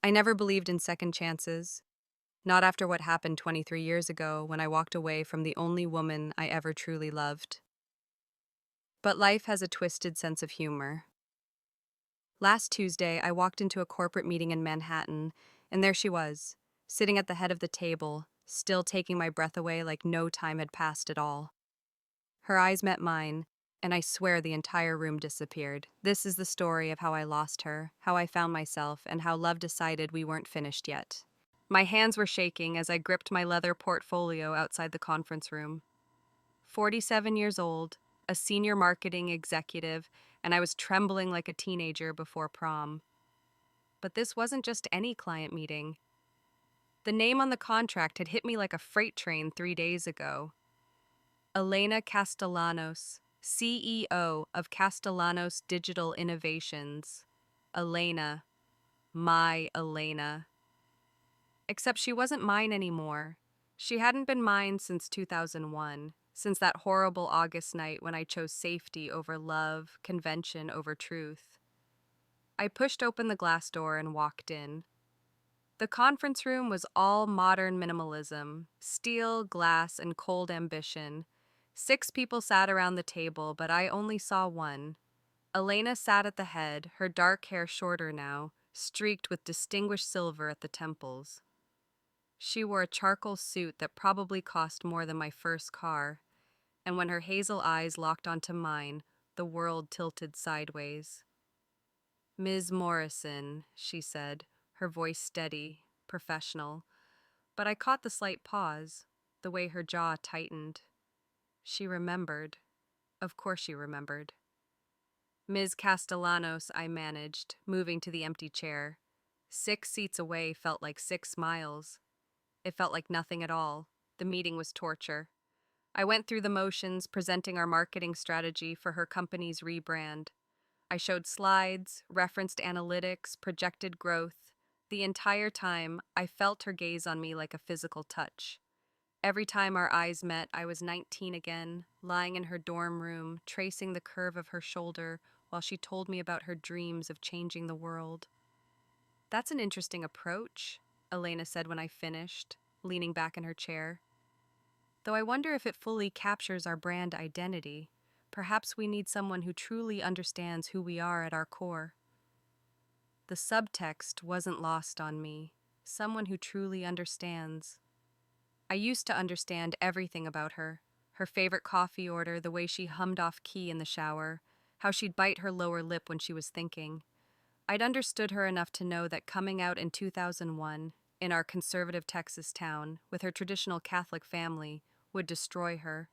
I never believed in second chances, not after what happened 23 years ago when I walked away from the only woman I ever truly loved. But life has a twisted sense of humor. Last Tuesday, I walked into a corporate meeting in Manhattan, and there she was, sitting at the head of the table, still taking my breath away like no time had passed at all. Her eyes met mine, and I swear the entire room disappeared. This is the story of how I lost her, how I found myself, and how love decided we weren't finished yet. My hands were shaking as I gripped my leather portfolio outside the conference room. 47 years old, a senior marketing executive, and I was trembling like a teenager before prom. But this wasn't just any client meeting. The name on the contract had hit me like a freight train 3 days ago. Elena Castellanos, CEO of Castellanos Digital Innovations. Elena, my Elena. Except she wasn't mine anymore. She hadn't been mine since 2001, since that horrible August night when I chose safety over love, convention over truth. I pushed open the glass door and walked in. The conference room was all modern minimalism, steel, glass, and cold ambition. 6 people sat around the table, but I only saw one. Elena sat at the head, her dark hair shorter now, streaked with distinguished silver at the temples. She wore a charcoal suit that probably cost more than my first car, and when her hazel eyes locked onto mine, the world tilted sideways. "Ms. Morrison," she said, her voice steady, professional, but I caught the slight pause, the way her jaw tightened. She remembered. Of course she remembered. "Ms. Castellanos," I managed, moving to the empty chair. 6 seats away felt like 6 miles. It felt like nothing at all. The meeting was torture. I went through the motions, presenting our marketing strategy for her company's rebrand. I showed slides, referenced analytics, projected growth. The entire time, I felt her gaze on me like a physical touch. Every time our eyes met, I was 19 again, lying in her dorm room, tracing the curve of her shoulder while she told me about her dreams of changing the world. "That's an interesting approach," Elena said when I finished, leaning back in her chair. "Though I wonder if it fully captures our brand identity. Perhaps we need someone who truly understands who we are at our core." The subtext wasn't lost on me. Someone who truly understands. I used to understand everything about her. Her favorite coffee order, the way she hummed off key in the shower, how she'd bite her lower lip when she was thinking. I'd understood her enough to know that coming out in 2001, in our conservative Texas town, with her traditional Catholic family, would destroy her.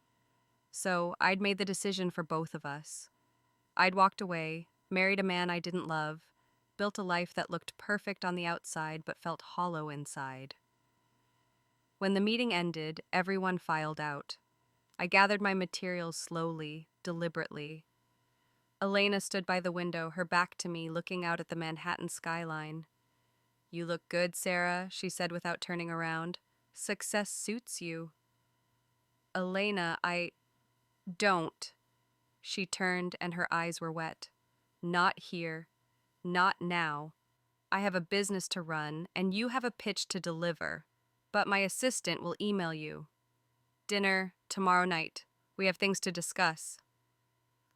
So I'd made the decision for both of us. I'd walked away, married a man I didn't love, built a life that looked perfect on the outside but felt hollow inside. When the meeting ended, everyone filed out. I gathered my materials slowly, deliberately. Elena stood by the window, her back to me, looking out at the Manhattan skyline. "You look good, Sarah," she said without turning around. "Success suits you." "Elena, I don't." She turned and her eyes were wet. "Not here. Not now. I have a business to run, and you have a pitch to deliver. But my assistant will email you. Dinner, tomorrow night. We have things to discuss."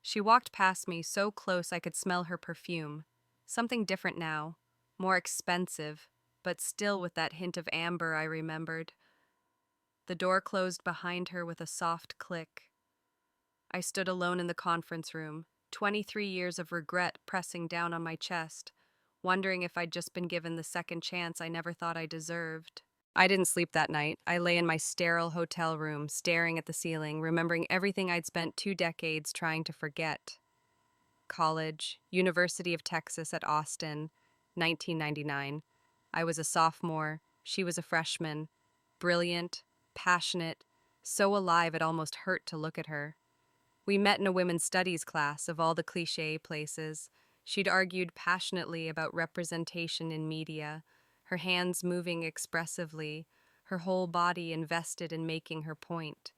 She walked past me so close I could smell her perfume. Something different now, more expensive, but still with that hint of amber I remembered. The door closed behind her with a soft click. I stood alone in the conference room, 23 years of regret pressing down on my chest, wondering if I'd just been given the second chance I never thought I deserved. I didn't sleep that night. I lay in my sterile hotel room, staring at the ceiling, remembering everything I'd spent 2 decades trying to forget. College, University of Texas at Austin, 1999. I was a sophomore. She was a freshman. Brilliant, passionate, so alive it almost hurt to look at her. We met in a women's studies class of all the cliché places. She'd argued passionately about representation in media, her hands moving expressively, her whole body invested in making her point.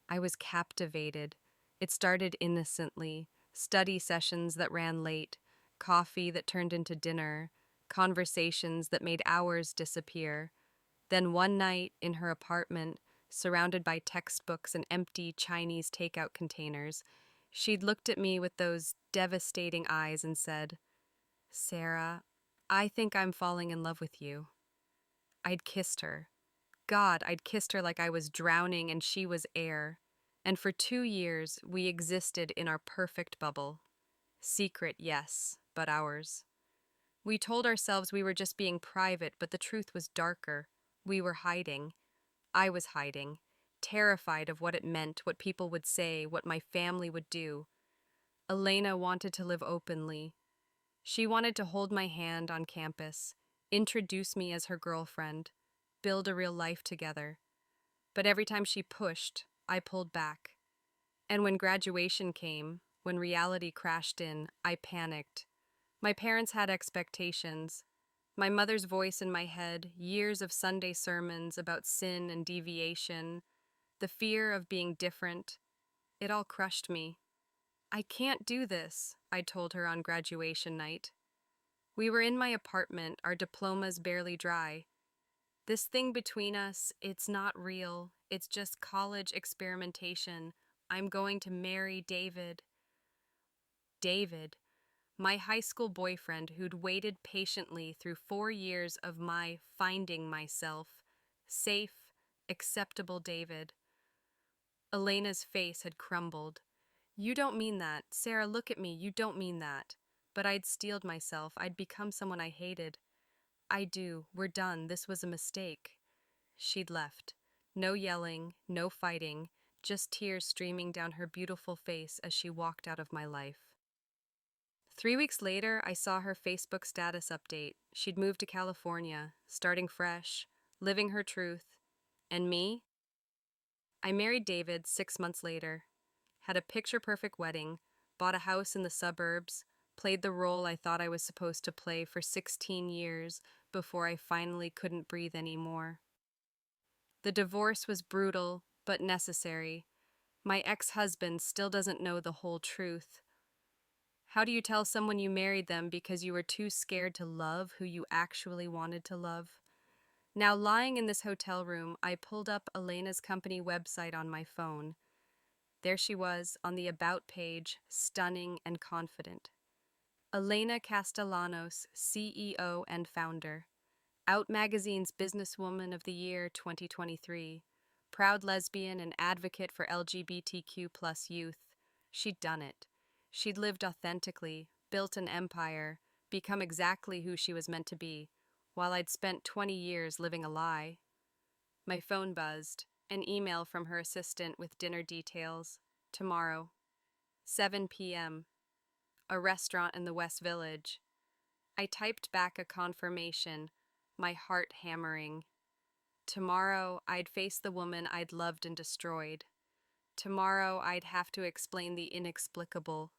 I was captivated. It started innocently, study sessions that ran late, coffee that turned into dinner, conversations that made hours disappear. Then one night in her apartment, surrounded by textbooks and empty Chinese takeout containers, she'd looked at me with those devastating eyes and said, "Sarah, I think I'm falling in love with you." I'd kissed her. God, I'd kissed her like I was drowning and she was air. And for 2 years, we existed in our perfect bubble. Secret, yes, but ours. We told ourselves we were just being private, but the truth was darker. We were hiding. I was hiding, terrified of what it meant, what people would say, what my family would do. Elena wanted to live openly. She wanted to hold my hand on campus, introduce me as her girlfriend, build a real life together. But every time she pushed, I pulled back. And when graduation came, when reality crashed in, I panicked. My parents had expectations. My mother's voice in my head, years of Sunday sermons about sin and deviation, the fear of being different, it all crushed me. "I can't do this," I told her on graduation night. We were in my apartment, our diplomas barely dry. "This thing between us, it's not real. It's just college experimentation. I'm going to marry David." David, my high school boyfriend who'd waited patiently through 4 years of my finding myself. Safe, acceptable David. Elena's face had crumbled. "You don't mean that. Sarah, look at me. You don't mean that." But I'd steeled myself. I'd become someone I hated. "I do. We're done. This was a mistake." She'd left. No yelling, no fighting, just tears streaming down her beautiful face as she walked out of my life. 3 weeks later, I saw her Facebook status update. She'd moved to California, starting fresh, living her truth. And me? I married David 6 months later, had a picture-perfect wedding, bought a house in the suburbs, played the role I thought I was supposed to play for 16 years before I finally couldn't breathe anymore. The divorce was brutal, but necessary. My ex-husband still doesn't know the whole truth. How do you tell someone you married them because you were too scared to love who you actually wanted to love? Now, lying in this hotel room, I pulled up Elena's company website on my phone. There she was, on the About page, stunning and confident. Elena Castellanos, CEO and founder. Out Magazine's Businesswoman of the Year 2023. Proud lesbian and advocate for LGBTQ plus youth. She'd done it. She'd lived authentically, built an empire, become exactly who she was meant to be, while I'd spent 20 years living a lie. My phone buzzed, an email from her assistant with dinner details. Tomorrow, 7 p.m., a restaurant in the West Village. I typed back a confirmation, my heart hammering. Tomorrow, I'd face the woman I'd loved and destroyed. Tomorrow, I'd have to explain the inexplicable.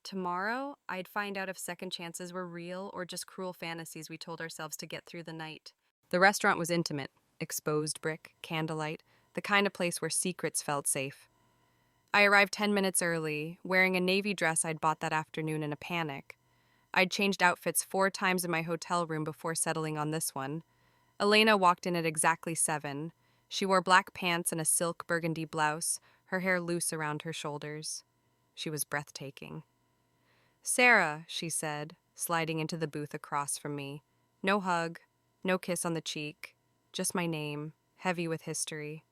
Tomorrow, I'd find out if second chances were real or just cruel fantasies we told ourselves to get through the night. The restaurant was intimate, exposed brick, candlelight, the kind of place where secrets felt safe. I arrived 10 minutes early, wearing a navy dress I'd bought that afternoon in a panic. I'd changed outfits 4 times in my hotel room before settling on this one. Elena walked in at exactly 7. She wore black pants and a silk burgundy blouse, her hair loose around her shoulders. She was breathtaking. "Sarah," she said, sliding into the booth across from me. No hug, no kiss on the cheek, just my name, heavy with history.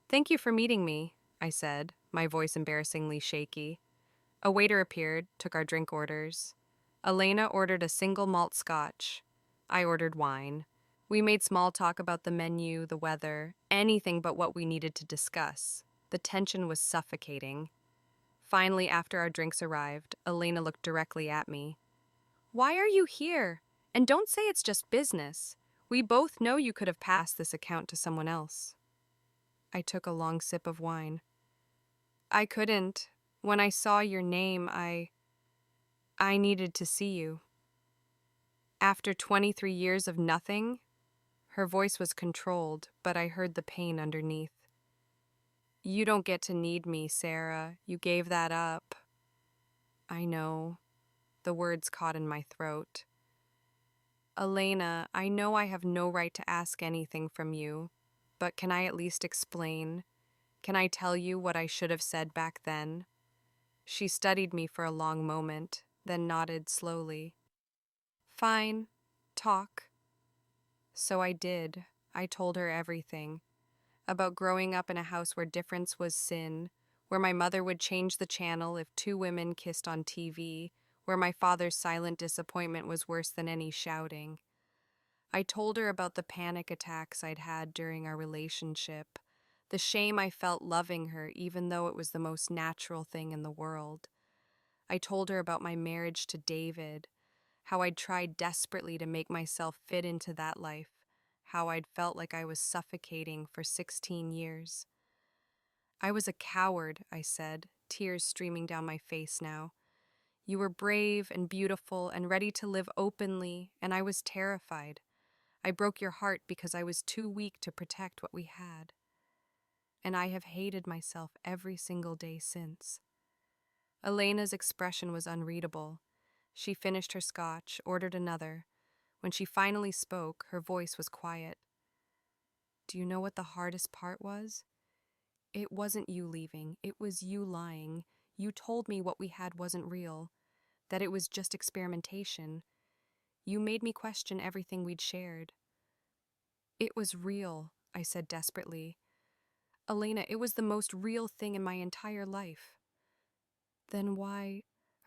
"Thank you for meeting me," I said, my voice embarrassingly shaky. A waiter appeared, took our drink orders. Elena ordered a single malt scotch. I ordered wine. We made small talk about the menu, the weather, anything but what we needed to discuss. The tension was suffocating. Finally, after our drinks arrived, Elena looked directly at me. "Why are you here? And don't say it's just business. We both know you could have passed this account to someone else." I took a long sip of wine. "I couldn't. When I saw your name, I needed to see you." After 23 years of nothing, her voice was controlled, but I heard the pain underneath. "You don't get to need me, Sarah. You gave that up." "I know." The words caught in my throat. Elena, I know I have no right to ask anything from you, but can I at least explain? Can I tell you what I should have said back then? She studied me for a long moment, then nodded slowly. Fine, talk. So I did. I told her everything. About growing up in a house where difference was sin, where my mother would change the channel if two women kissed on TV, where my father's silent disappointment was worse than any shouting. I told her about the panic attacks I'd had during our relationship, the shame I felt loving her even though it was the most natural thing in the world. I told her about my marriage to David, how I'd tried desperately to make myself fit into that life, how I'd felt like I was suffocating for 16 years. I was a coward, I said, tears streaming down my face now. You were brave and beautiful and ready to live openly, and I was terrified. I broke your heart because I was too weak to protect what we had. And I have hated myself every single day since. Elena's expression was unreadable. She finished her scotch, ordered another. When she finally spoke, her voice was quiet. Do you know what the hardest part was? It wasn't you leaving, it was you lying. You told me what we had wasn't real, that it was just experimentation. You made me question everything we'd shared. It was real, I said desperately. Elena, it was the most real thing in my entire life. Then why?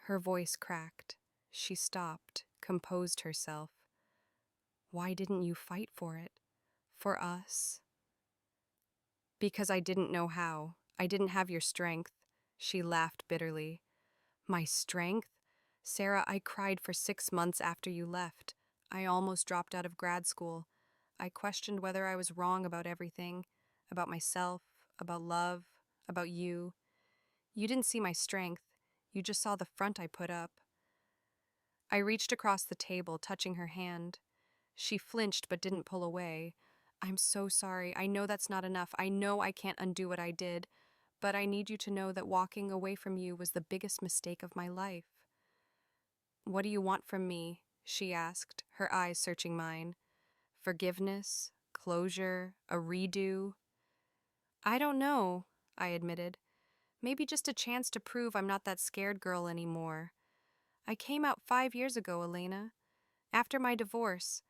Her voice cracked. She stopped, composed herself. Why didn't you fight for it? For us? Because I didn't know how. I didn't have your strength. She laughed bitterly. My strength? Sarah, I cried for 6 months after you left. I almost dropped out of grad school. I questioned whether I was wrong about everything, about myself, about love, about you. You didn't see my strength. You just saw the front I put up. I reached across the table, touching her hand. She flinched but didn't pull away. I'm so sorry. I know that's not enough. I know I can't undo what I did. But I need you to know that walking away from you was the biggest mistake of my life. What do you want from me? She asked, her eyes searching mine. Forgiveness? Closure? A redo? I don't know, I admitted. Maybe just a chance to prove I'm not that scared girl anymore. I came out 5 years ago, Elena. After my divorce,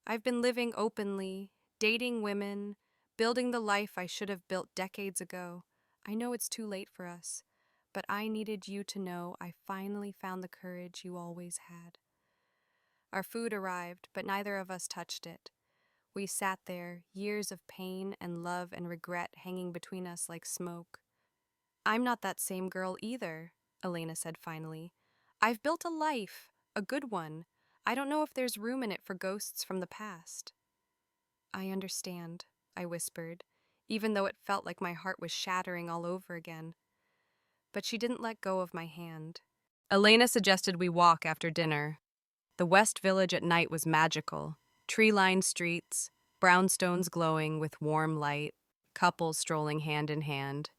I've been living openly, dating women, building the life I should have built decades ago. I know it's too late for us, but I needed you to know I finally found the courage you always had. Our food arrived, but neither of us touched it. We sat there, years of pain and love and regret hanging between us like smoke. I'm not that same girl either, Elena said finally. I've built a life, a good one. I don't know if there's room in it for ghosts from the past. I understand, I whispered, even though it felt like my heart was shattering all over again. But she didn't let go of my hand. Elena suggested we walk after dinner. The West Village at night was magical. Tree-lined streets, brownstones glowing with warm light, couples strolling hand in hand.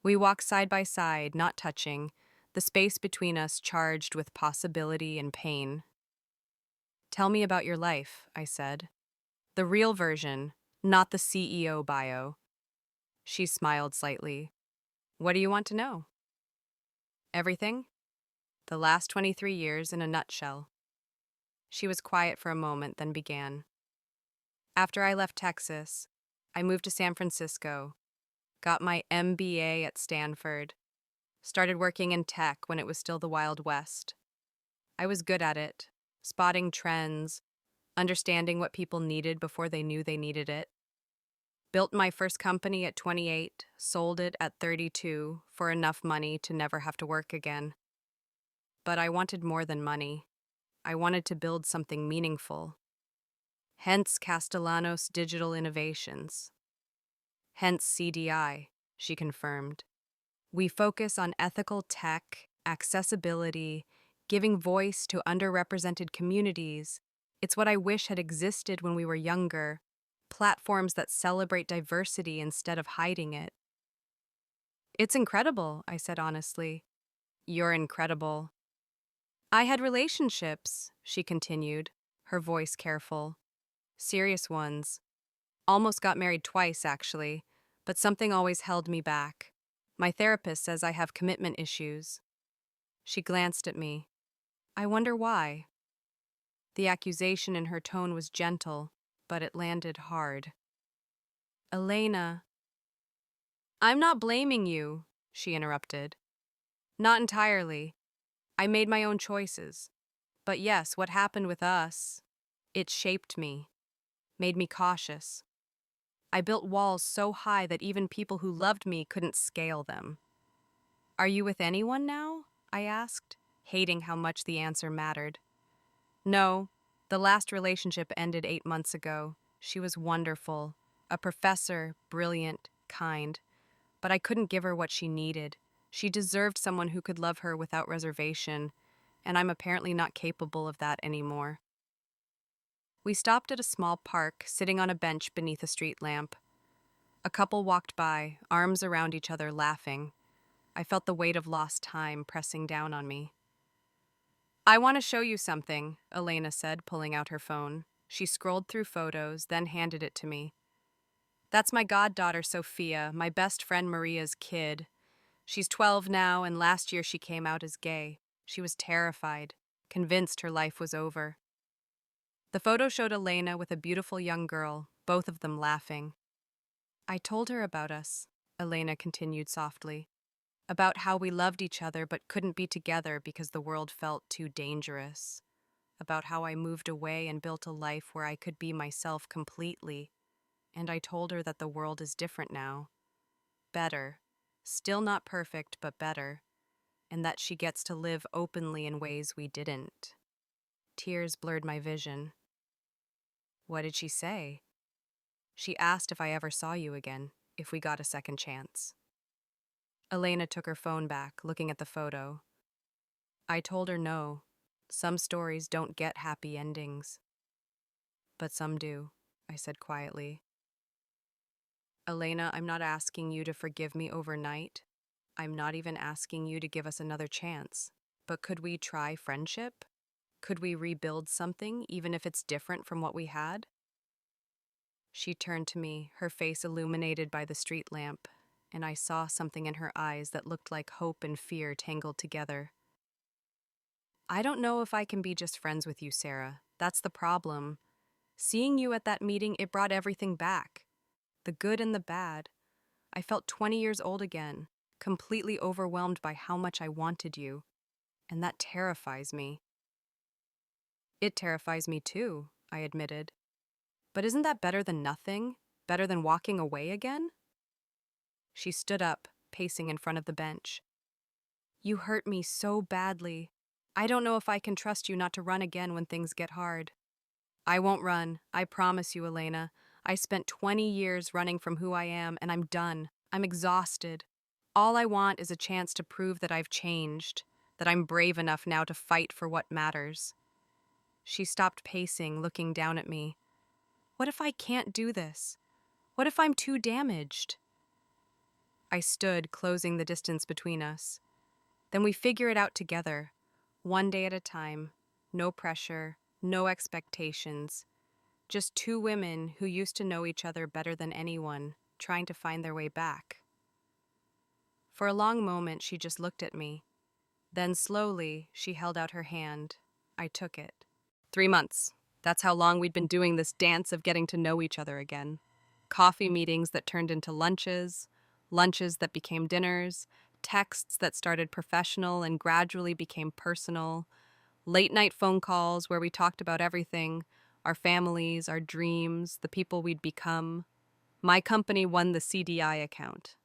We walked side by side, not touching, the space between us charged with possibility and pain. Tell me about your life, I said. The real version, not the CEO bio. She smiled slightly. What do you want to know? Everything? The last 23 years in a nutshell. She was quiet for a moment, then began. After I left Texas, I moved to San Francisco, got my MBA at Stanford, started working in tech when it was still the Wild West. I was good at it, spotting trends, understanding what people needed before they knew they needed it. Built my first company at 28, sold it at 32 for enough money to never have to work again. But I wanted more than money. I wanted to build something meaningful. Hence Castellanos Digital Innovations. Hence CDI, she confirmed. We focus on ethical tech, accessibility, giving voice to underrepresented communities. It's what I wish had existed when we were younger. Platforms that celebrate diversity instead of hiding it. It's incredible, I said honestly. You're incredible. I had relationships, she continued, her voice careful. Serious ones. Almost got married twice, actually, but something always held me back. My therapist says I have commitment issues. She glanced at me. I wonder why. The accusation in her tone was gentle, but it landed hard. Elena. I'm not blaming you, she interrupted. Not entirely. I made my own choices. But yes, what happened with us, it shaped me, made me cautious. I built walls so high that even people who loved me couldn't scale them. Are you with anyone now? I asked, hating how much the answer mattered. No, the last relationship ended 8 months ago. She was wonderful, a professor, brilliant, kind. But I couldn't give her what she needed. She deserved someone who could love her without reservation, and I'm apparently not capable of that anymore. We stopped at a small park, sitting on a bench beneath a street lamp. A couple walked by, arms around each other, laughing. I felt the weight of lost time pressing down on me. I want to show you something, Elena said, pulling out her phone. She scrolled through photos, then handed it to me. That's my goddaughter, Sophia, my best friend Maria's kid. She's 12 now, and last year she came out as gay. She was terrified, convinced her life was over. The photo showed Elena with a beautiful young girl, both of them laughing. I told her about us, Elena continued softly. About how we loved each other but couldn't be together because the world felt too dangerous. About how I moved away and built a life where I could be myself completely. And I told her that the world is different now. Better. Still not perfect, but better. And that she gets to live openly in ways we didn't. Tears blurred my vision. What did she say? She asked if I ever saw you again, if we got a second chance. Elena took her phone back, looking at the photo. I told her no. Some stories don't get happy endings. But some do, I said quietly. Elena, I'm not asking you to forgive me overnight. I'm not even asking you to give us another chance. But could we try friendship? Could we rebuild something, even if it's different from what we had? She turned to me, her face illuminated by the street lamp, and I saw something in her eyes that looked like hope and fear tangled together. I don't know if I can be just friends with you, Sarah. That's the problem. Seeing you at that meeting, it brought everything back. The good and the bad. I felt 20 years old again, completely overwhelmed by how much I wanted you. And that terrifies me. It terrifies me too, I admitted. But isn't that better than nothing? Better than walking away again? She stood up, pacing in front of the bench. You hurt me so badly. I don't know if I can trust you not to run again when things get hard. I won't run, I promise you, Elena. I spent 20 years running from who I am, and I'm done. I'm exhausted. All I want is a chance to prove that I've changed, that I'm brave enough now to fight for what matters. She stopped pacing, looking down at me. What if I can't do this? What if I'm too damaged? I stood, closing the distance between us. Then we figure it out together, one day at a time. No pressure, no expectations. Just two women who used to know each other better than anyone, trying to find their way back. For a long moment, she just looked at me. Then slowly, she held out her hand. I took it. 3 months. That's how long we'd been doing this dance of getting to know each other again. Coffee meetings that turned into lunches, lunches that became dinners, texts that started professional and gradually became personal, late-night phone calls where we talked about everything, our families, our dreams, the people we'd become. My company won the CDI account.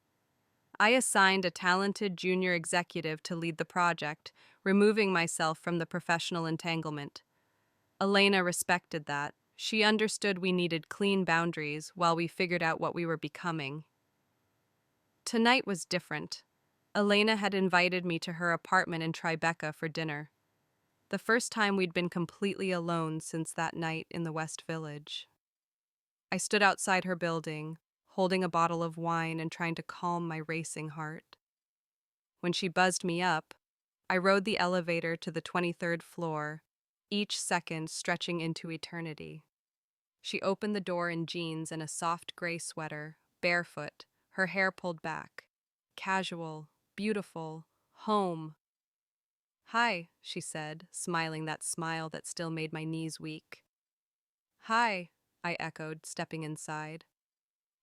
I assigned a talented junior executive to lead the project, removing myself from the professional entanglement. Elena respected that. She understood we needed clean boundaries while we figured out what we were becoming. Tonight was different. Elena had invited me to her apartment in Tribeca for dinner. The first time we'd been completely alone since that night in the West Village. I stood outside her building, holding a bottle of wine and trying to calm my racing heart. When she buzzed me up, I rode the elevator to the 23rd floor, each second stretching into eternity. She opened the door in jeans and a soft gray sweater, barefoot, her hair pulled back. Casual, beautiful, home. "Hi," she said, smiling that smile that still made my knees weak. "Hi," I echoed, stepping inside.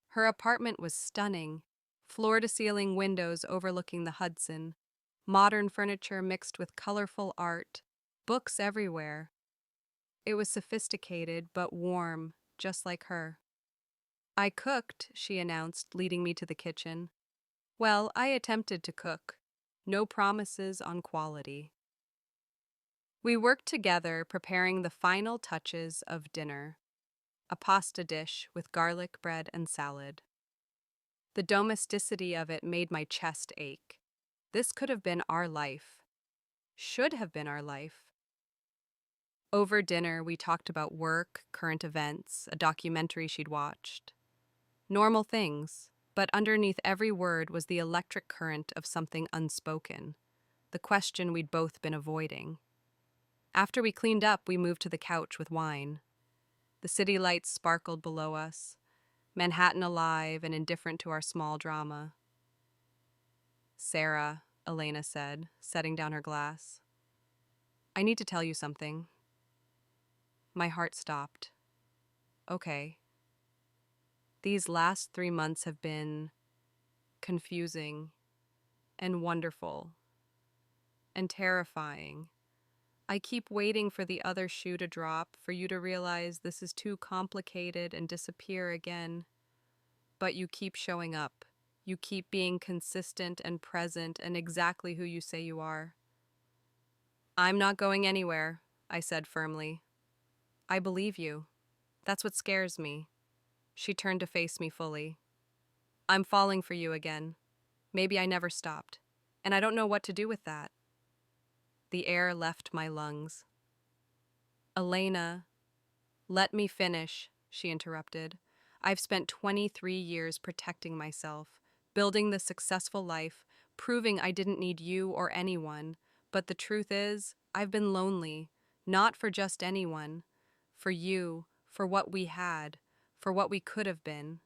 Her apartment was stunning, floor-to-ceiling windows overlooking the Hudson, modern furniture mixed with colorful art, books everywhere. It was sophisticated but warm, just like her. "I cooked," she announced, leading me to the kitchen. Well, I attempted to cook. No promises on quality. We worked together preparing the final touches of dinner, a pasta dish with garlic bread and salad. The domesticity of it made my chest ache. This could have been our life. Should have been our life. Over dinner, we talked about work, current events, a documentary she'd watched. Normal things, but underneath every word was the electric current of something unspoken, the question we'd both been avoiding. After we cleaned up, we moved to the couch with wine. The city lights sparkled below us, Manhattan alive and indifferent to our small drama. "Sarah," Elena said, setting down her glass, "I need to tell you something." My heart stopped. Okay. These last 3 months have been confusing and wonderful and terrifying. I keep waiting for the other shoe to drop, for you to realize this is too complicated and disappear again. But you keep showing up. You keep being consistent and present and exactly who you say you are. "I'm not going anywhere," I said firmly. "I believe you. That's what scares me." She turned to face me fully. "I'm falling for you again. Maybe I never stopped. And I don't know what to do with that." The air left my lungs. "Elena, let me finish," she interrupted. "I've spent 23 years protecting myself, building the successful life, proving I didn't need you or anyone. But the truth is, I've been lonely, not for just anyone, for you, for what we had, for what we could have been."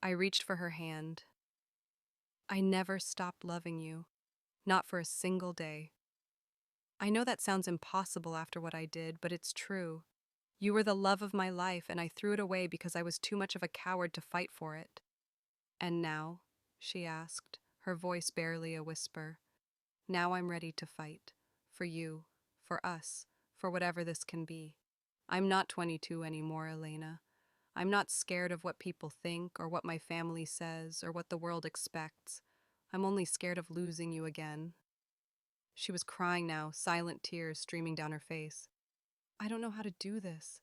I reached for her hand. "I never stopped loving you, not for a single day. I know that sounds impossible after what I did, but it's true. You were the love of my life, and I threw it away because I was too much of a coward to fight for it." "And now?" she asked, her voice barely a whisper. "Now I'm ready to fight. For you, for us, for whatever this can be. I'm not 22 anymore, Elena. I'm not scared of what people think, or what my family says, or what the world expects. I'm only scared of losing you again." She was crying now, silent tears streaming down her face. "I don't know how to do this.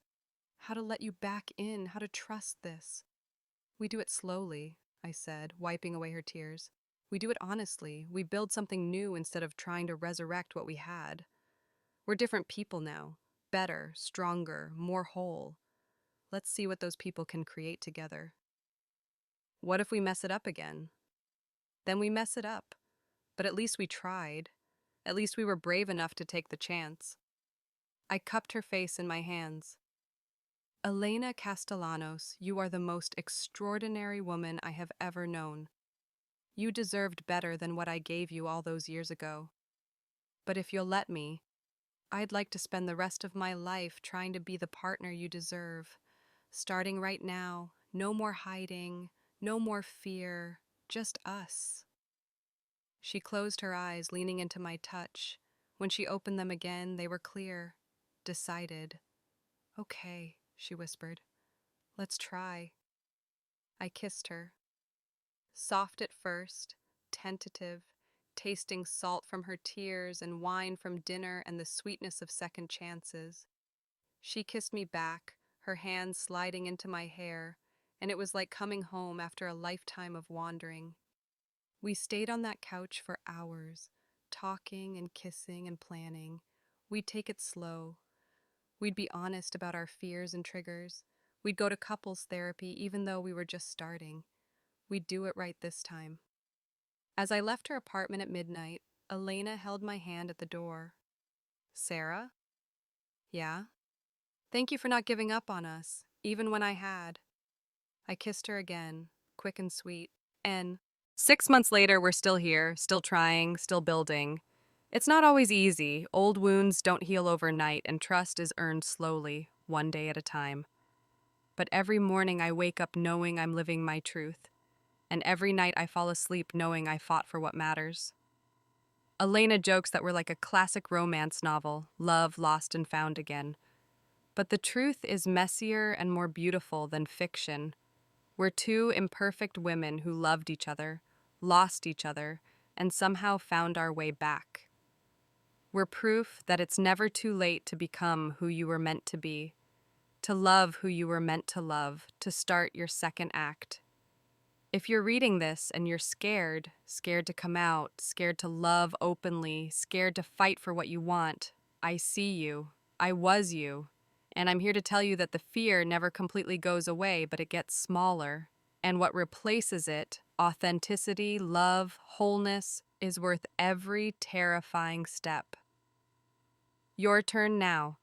How to let you back in, how to trust this." "We do it slowly," I said, wiping away her tears. "We do it honestly. We build something new instead of trying to resurrect what we had. We're different people now. Better, stronger, more whole. Let's see what those people can create together." "What if we mess it up again?" "Then we mess it up. But at least we tried. At least we were brave enough to take the chance." I cupped her face in my hands. "Elena Castellanos, you are the most extraordinary woman I have ever known. You deserved better than what I gave you all those years ago. But if you'll let me, I'd like to spend the rest of my life trying to be the partner you deserve. Starting right now, no more hiding, no more fear, just us." She closed her eyes, leaning into my touch. When she opened them again, they were clear, decided. "Okay," she whispered. "Let's try." I kissed her. Soft at first, tentative, tasting salt from her tears and wine from dinner and the sweetness of second chances. She kissed me back, her hands sliding into my hair, and it was like coming home after a lifetime of wandering. We stayed on that couch for hours, talking and kissing and planning. We'd take it slow. We'd be honest about our fears and triggers. We'd go to couples therapy even though we were just starting. We'd do it right this time. As I left her apartment at midnight, Elena held my hand at the door. "Sarah?" Yeah? Thank you for not giving up on us, even when I had. I kissed her again, quick and sweet. And 6 months later, we're still here, still trying, still building. It's not always easy. Old wounds don't heal overnight, and trust is earned slowly, one day at a time. But every morning I wake up knowing I'm living my truth, and every night I fall asleep knowing I fought for what matters. Elena jokes that we're like a classic romance novel, love lost and found again. But the truth is messier and more beautiful than fiction. We're two imperfect women who loved each other, lost each other, and somehow found our way back. We're proof that it's never too late to become who you were meant to be, to love who you were meant to love, to start your second act. If you're reading this and you're scared, scared to come out, scared to love openly, scared to fight for what you want, I see you. I was you. And I'm here to tell you that the fear never completely goes away, but it gets smaller. And what replaces it, authenticity, love, wholeness, is worth every terrifying step. Your turn now.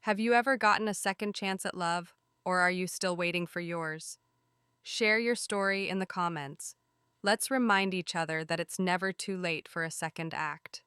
Have you ever gotten a second chance at love, or are you still waiting for yours? Share your story in the comments. Let's remind each other that it's never too late for a second act.